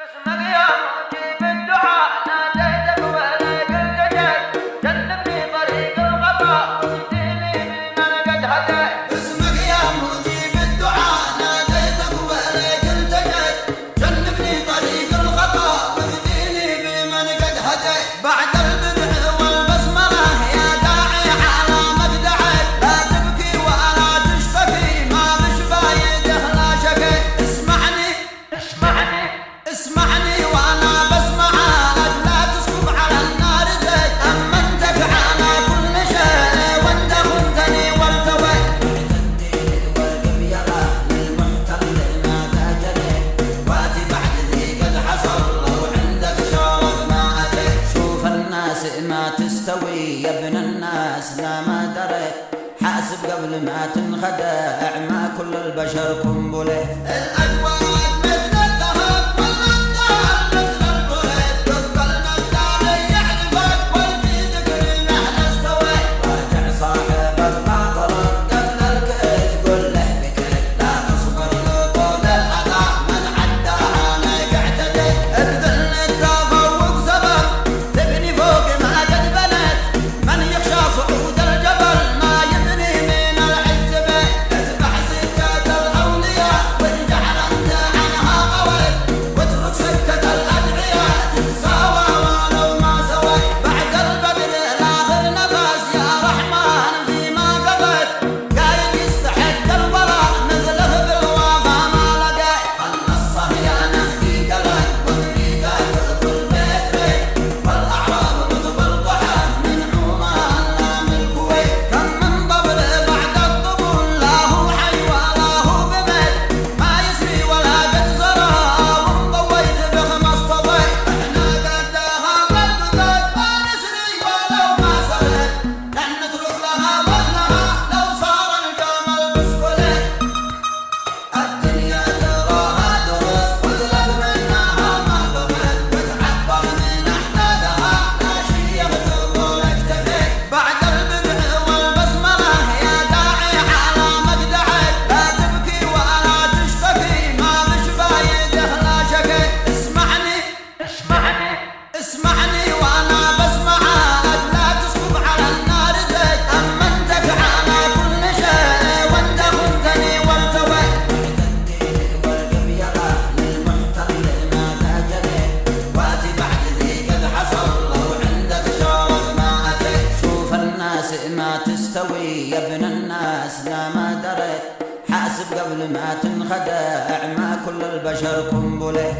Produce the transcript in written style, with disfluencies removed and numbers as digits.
اسمك يا مجيب الدعاء ناديتك وليك التجيت جنبني طريق الخطا واهديني بمن قد هديت. اسمك يا مجيب الدعاء ناديتك وليك التجيت جنبني طريق الخطا واهديني بمن قد هديت. بعد البدع والبسمله يا داعي على مبدعك لا تبكي ولا تشتكي ما مش بايده لا شكيت. اسمعني وانا بسمعك لا تسكب على النار زيت امنتك على كل شيء وانت خنتني وارتويت. والقبيله للمحتل ما تاجلت واتي بعد ذي قد حصل لو عندك شرف ما اتيت. شوف الناس ما تستوي يا ابن الناس لا ما دريت حاسب قبل ما تنخدع ما كل البشر قنبله. الأجواد مثل الذهب والأبطال مثل البريد تقبل مقدار يعرفك والبيدك مهما استويت. راجع صاحبك ما ضرب قبل الكيد قل له بكيت لا تصبر لطول الأذى من عداها لك اعتديت. ابذل التفوق سبب تبني فوق ما قد بنيت من يخشى صعود الجبل ما يبني من العز بيت. اتبع سكة الأولياء وارجع انت عنها قويت واترك سكة الأدعياء تتساوى ولو ما سويت. بعد البذل الآخر نفس يا رحمن فيما قضيت قايد يستحق الولاء مثله بالوفا ما لقيت. خلى الصهيانة في قلق والريقات الكل بيت بيت والأعراب مثل الضحى منعومة لا من الكويت. كم من طبل بعد الطبول لا هو حي ولا هو بميت ما يسري ولا قد زرى وانضويت بخما اصطضيت. احنا قدها بالقدر ما نسري ولو ما سريت لن نترك لها وزنها لو صار الجمل بسكليت. الدنيا تراها درس وذلك منها ما بغيت وتعبر من احداثها لا شي يغدر اكتفيت. بعد البدع والبسمله يا داعي على مبدعك لا تبكي ولا تشتكي ما مش بايده لا شكيت. اسمعني وانا بسمعك لا تسكب على النار زيت امنتك على كل شيء وانت خنتني وارتويت. والقبيله للمحتل ما تاجلت واتي بعد ذي قد حصل لو عندك شرف ما اتيت. شوف الناس ما تستوي يا ابن الناس لا ما دريت حاسب قبل ما تنخدع ما كل البشر قنبله.